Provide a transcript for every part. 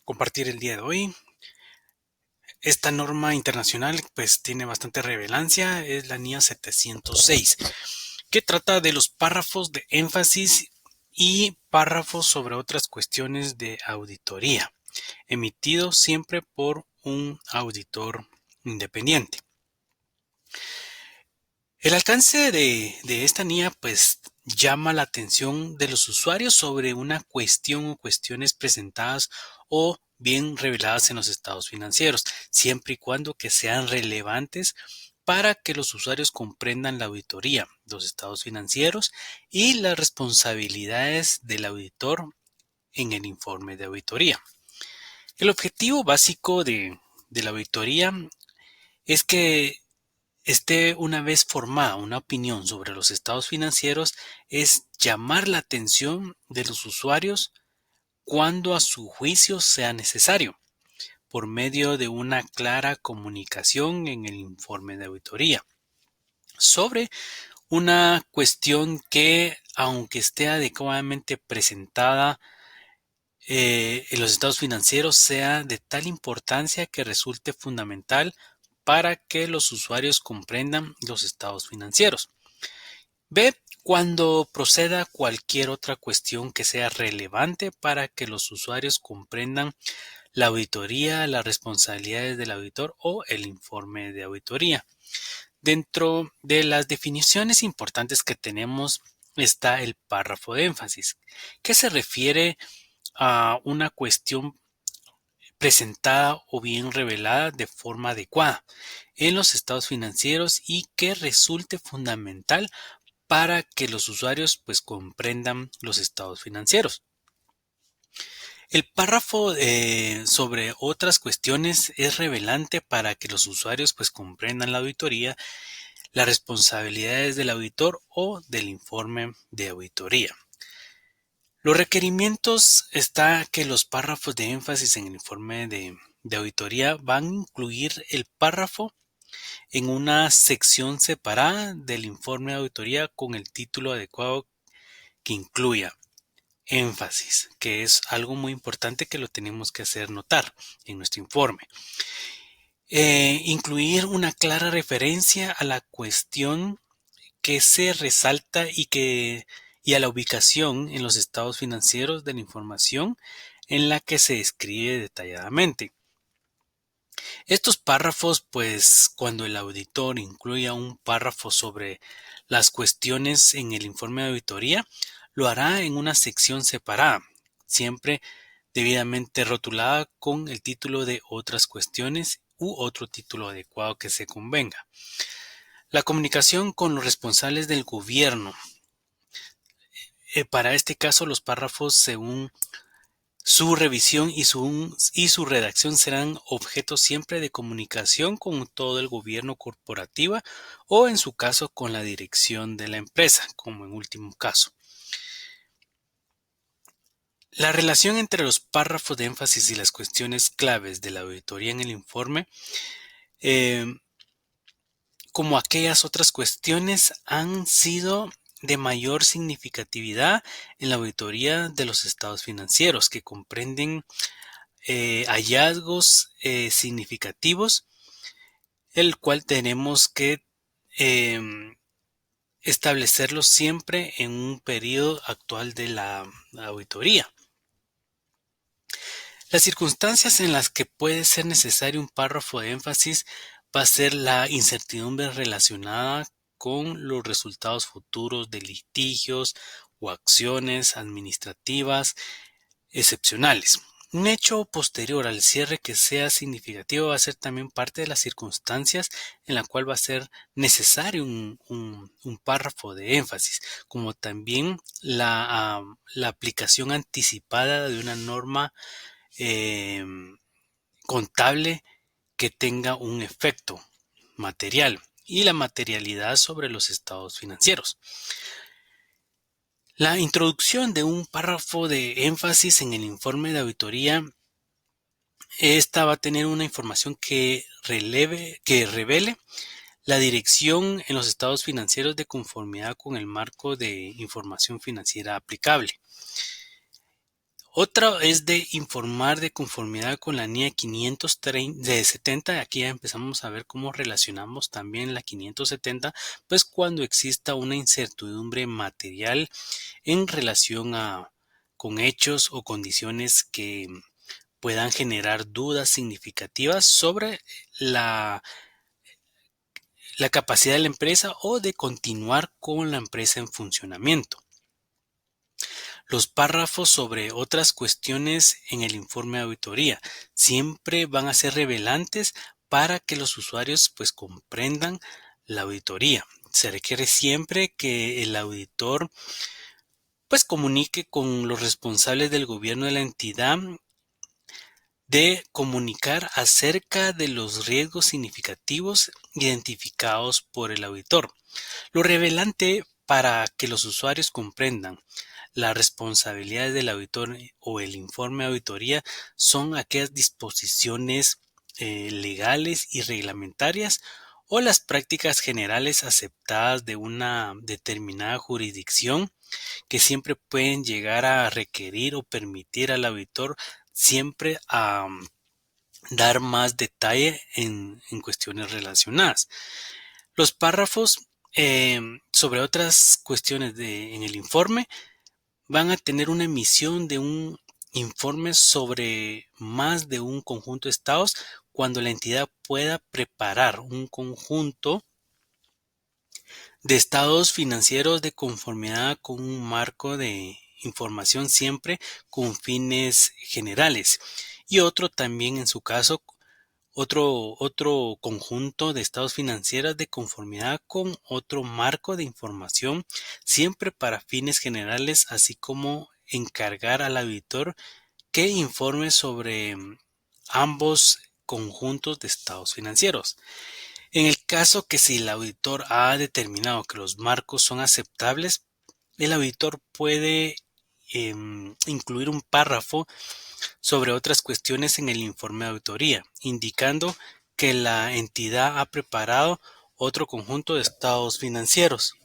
compartir el día de hoy. Esta norma internacional pues tiene bastante relevancia, es la NIA 706, que trata de los párrafos de énfasis y párrafos sobre otras cuestiones de auditoría, emitido siempre por un auditor independiente. El alcance de esta NIA pues llama la atención de los usuarios sobre una cuestión o cuestiones presentadas o bien reveladas en los estados financieros, siempre y cuando que sean relevantes para que los usuarios comprendan la auditoría, los estados financieros y las responsabilidades del auditor en el informe de auditoría. El objetivo básico de la auditoría es que esté una vez formada una opinión sobre los estados financieros, es llamar la atención de los usuarios cuando a su juicio sea necesario, por medio de una clara comunicación en el informe de auditoría, sobre una cuestión que, aunque esté adecuadamente presentada en los estados financieros, sea de tal importancia que resulte fundamental para que los usuarios comprendan los estados financieros. B. Cuando proceda cualquier otra cuestión que sea relevante para que los usuarios comprendan la auditoría, las responsabilidades del auditor o el informe de auditoría. Dentro de las definiciones importantes que tenemos está el párrafo de énfasis, que se refiere a una cuestión presentada o bien revelada de forma adecuada en los estados financieros y que resulte fundamental para que los usuarios pues comprendan los estados financieros. El párrafo sobre otras cuestiones es relevante para que los usuarios pues comprendan la auditoría, las responsabilidades del auditor o del informe de auditoría. Los requerimientos está que los párrafos de énfasis en el informe de auditoría van a incluir el párrafo en una sección separada del informe de auditoría con el título adecuado que incluya énfasis, que es algo muy importante que lo tenemos que hacer notar en nuestro informe. Incluir una clara referencia a la cuestión que se resalta y a la ubicación en los estados financieros de la información en la que se describe detalladamente. Estos párrafos, pues, cuando el auditor incluya un párrafo sobre las cuestiones en el informe de auditoría, lo hará en una sección separada, siempre debidamente rotulada con el título de otras cuestiones u otro título adecuado que se convenga. La comunicación con los responsables del gobierno. Para este caso, los párrafos según su revisión y su redacción serán objeto siempre de comunicación con todo el gobierno corporativa o en su caso con la dirección de la empresa, como en último caso. La relación entre los párrafos de énfasis y las cuestiones claves de la auditoría en el informe, eh, como aquellas otras cuestiones, han sido de mayor significatividad en la auditoría de los estados financieros, que comprenden hallazgos significativos, el cual tenemos que eh, establecerlo siempre en un periodo actual de la auditoría. Las circunstancias en las que puede ser necesario un párrafo de énfasis va a ser la incertidumbre relacionada con los resultados futuros de litigios o acciones administrativas excepcionales. Un hecho posterior al cierre que sea significativo va a ser también parte de las circunstancias en la cual va a ser necesario un párrafo de énfasis, como también la aplicación anticipada de una norma eh, contable que tenga un efecto material y la materialidad sobre los estados financieros. La introducción de un párrafo de énfasis en el informe de auditoría, esta va a tener una información que revele la dirección en los estados financieros de conformidad con el marco de información financiera aplicable. Otra es de informar de conformidad con la NIA 570. Aquí ya empezamos a ver cómo relacionamos también la 570, pues cuando exista una incertidumbre material en relación con hechos o condiciones que puedan generar dudas significativas sobre la, la capacidad de la empresa o de continuar con la empresa en funcionamiento. Los párrafos sobre otras cuestiones en el informe de auditoría siempre van a ser revelantes para que los usuarios pues comprendan la auditoría. Se requiere siempre que el auditor pues comunique con los responsables del gobierno de la entidad de comunicar acerca de los riesgos significativos identificados por el auditor. Lo relevante para que los usuarios comprendan las responsabilidades del auditor o el informe de auditoría son aquellas disposiciones legales y reglamentarias o las prácticas generales aceptadas de una determinada jurisdicción que siempre pueden llegar a requerir o permitir al auditor siempre a dar más detalle en cuestiones relacionadas. Los párrafos sobre otras cuestiones en el informe van a tener una emisión de un informe sobre más de un conjunto de estados cuando la entidad pueda preparar un conjunto de estados financieros de conformidad con un marco de información siempre con fines generales y otro también en su caso otro conjunto de estados financieros de conformidad con otro marco de información siempre para fines generales, así como encargar al auditor que informe sobre ambos conjuntos de estados financieros. En el caso que si el auditor ha determinado que los marcos son aceptables, el auditor puede incluir un párrafo sobre otras cuestiones en el informe de auditoría, indicando que la entidad ha preparado otro conjunto de estados financieros.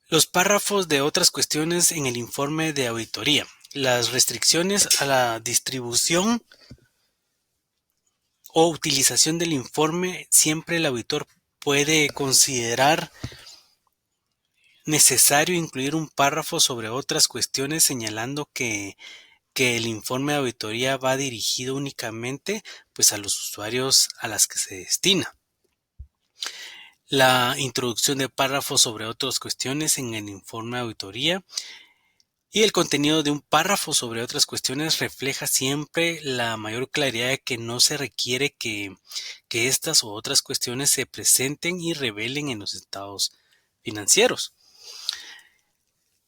Los párrafos de otras cuestiones en el informe de auditoría. Las restricciones a la distribución o utilización del informe, siempre el auditor puede considerar necesario incluir un párrafo sobre otras cuestiones señalando que el informe de auditoría va dirigido únicamente pues a los usuarios a las que se destina. La introducción de párrafos sobre otras cuestiones en el informe de auditoría y el contenido de un párrafo sobre otras cuestiones refleja siempre la mayor claridad de que no se requiere que estas o otras cuestiones se presenten y revelen en los estados financieros.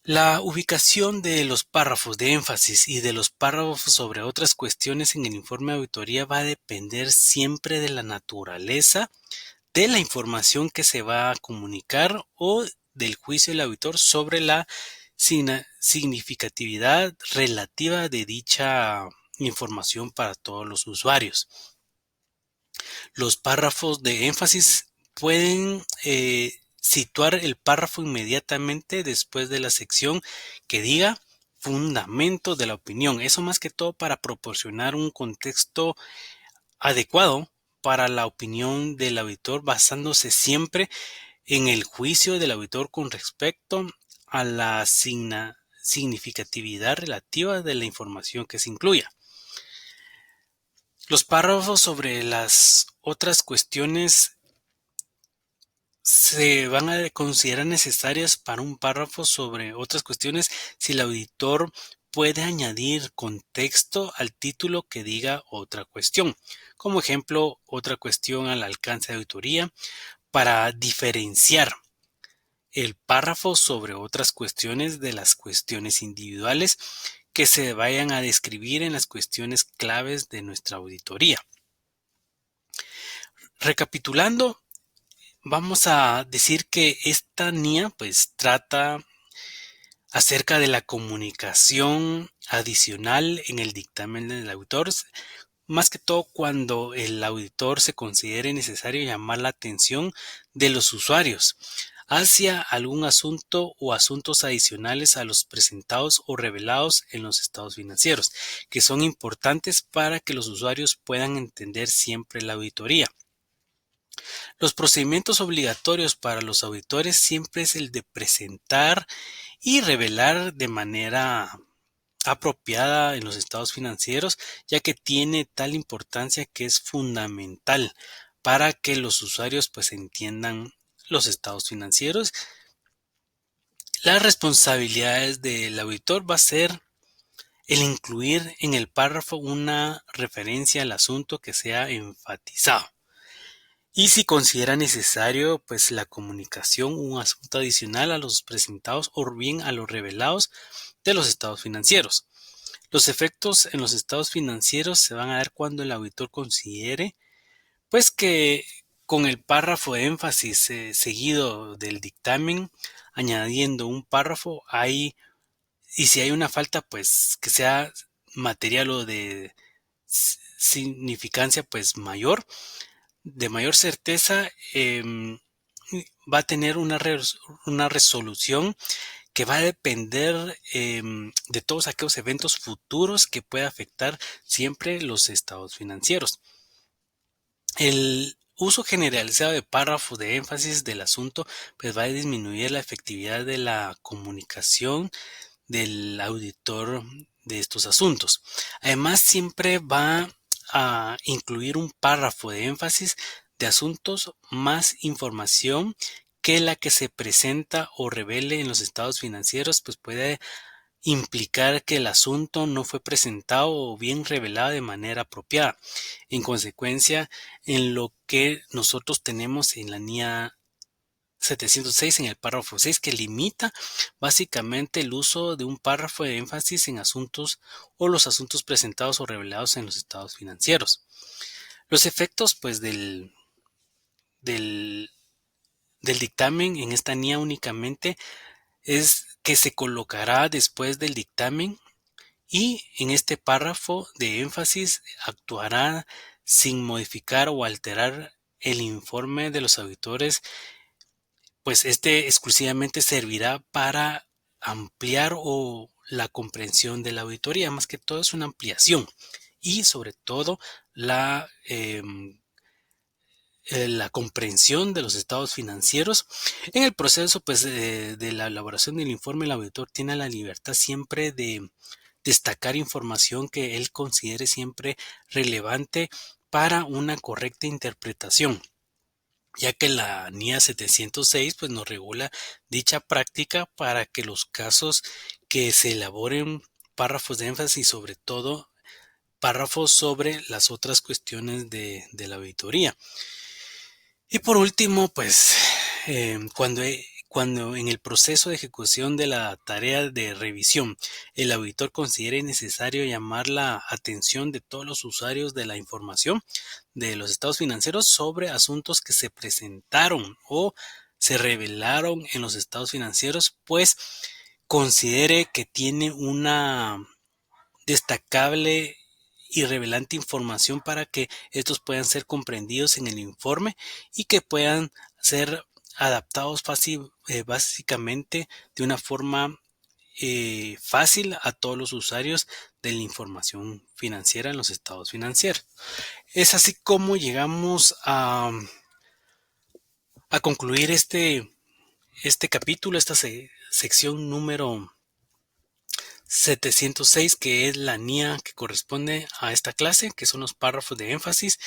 La ubicación de los párrafos de énfasis y de los párrafos sobre otras cuestiones en el informe de auditoría va a depender siempre de la naturaleza de la información que se va a comunicar o del juicio del auditor sobre la significatividad relativa de dicha información para todos los usuarios. Los párrafos de énfasis pueden situar el párrafo inmediatamente después de la sección que diga fundamento de la opinión. Eso más que todo para proporcionar un contexto adecuado para la opinión del auditor, basándose siempre en el juicio del auditor con respecto a la significatividad relativa de la información que se incluya. Los párrafos sobre las otras cuestiones se van a considerar necesarias para un párrafo sobre otras cuestiones si el auditor puede añadir contexto al título que diga otra cuestión. Como ejemplo, otra cuestión al alcance de auditoría para diferenciar el párrafo sobre otras cuestiones de las cuestiones individuales que se vayan a describir en las cuestiones claves de nuestra auditoría. Recapitulando, vamos a decir que esta NIA pues trata acerca de la comunicación adicional en el dictamen del auditor, más que todo cuando el auditor se considere necesario llamar la atención de los usuarios hacia algún asunto o asuntos adicionales a los presentados o revelados en los estados financieros, que son importantes para que los usuarios puedan entender siempre la auditoría. Los procedimientos obligatorios para los auditores siempre es el de presentar y revelar de manera apropiada en los estados financieros, ya que tiene tal importancia que es fundamental para que los usuarios pues entiendan los estados financieros. Las responsabilidades del auditor va a ser el incluir en el párrafo una referencia al asunto que sea enfatizado. Y si considera necesario, pues la comunicación, un asunto adicional a los presentados o bien a los revelados de los estados financieros. Los efectos en los estados financieros se van a dar cuando el auditor considere, pues que con el párrafo de énfasis seguido del dictamen, añadiendo un párrafo, y si hay una falta, pues que sea material o de significancia, pues mayor, de mayor certeza, va a tener una resolución que va a depender de todos aquellos eventos futuros que pueda afectar siempre los estados financieros. El uso generalizado de párrafos de énfasis del asunto pues va a disminuir la efectividad de la comunicación del auditor de estos asuntos. Además, siempre va a incluir un párrafo de énfasis de asuntos más información que la que se presenta o revele en los estados financieros, pues puede implicar que el asunto no fue presentado o bien revelado de manera apropiada. En consecuencia, en lo que nosotros tenemos en la NIA 706 en el párrafo 6 que limita básicamente el uso de un párrafo de énfasis en asuntos o los asuntos presentados o revelados en los estados financieros. Los efectos pues del dictamen en esta NIA únicamente es que se colocará después del dictamen y en este párrafo de énfasis actuará sin modificar o alterar el informe de los auditores, pues este exclusivamente servirá para ampliar o la comprensión de la auditoría, más que todo es una ampliación y sobre todo la comprensión de los estados financieros. En el proceso pues de la elaboración del informe, el auditor tiene la libertad siempre de destacar información que él considere siempre relevante para una correcta interpretación, ya que la NIA 706 pues nos regula dicha práctica para que los casos que se elaboren párrafos de énfasis y sobre todo párrafos sobre las otras cuestiones de la auditoría. Y por último, pues cuando en el proceso de ejecución de la tarea de revisión el auditor considere necesario llamar la atención de todos los usuarios de la información de los estados financieros sobre asuntos que se presentaron o se revelaron en los estados financieros, pues considere que tiene una destacable y revelante información para que estos puedan ser comprendidos en el informe y que puedan ser adaptados básicamente de una forma fácil a todos los usuarios de la información financiera en los estados financieros. Es así como llegamos a concluir este capítulo, esta sección número 706, que es la NIA que corresponde a esta clase, que son los párrafos de énfasis,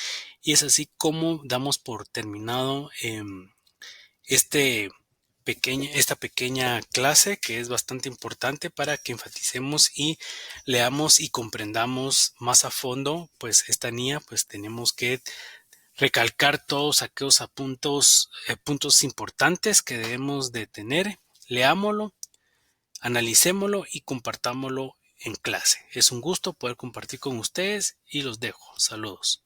y es así como damos por terminado esta pequeña clase, que es bastante importante para que enfaticemos y leamos y comprendamos más a fondo pues esta NIA. Pues tenemos que recalcar todos aquellos puntos importantes que debemos de tener. Leámoslo, analicémoslo y compartámoslo en clase. Es un gusto poder compartir con ustedes y los dejo. Saludos.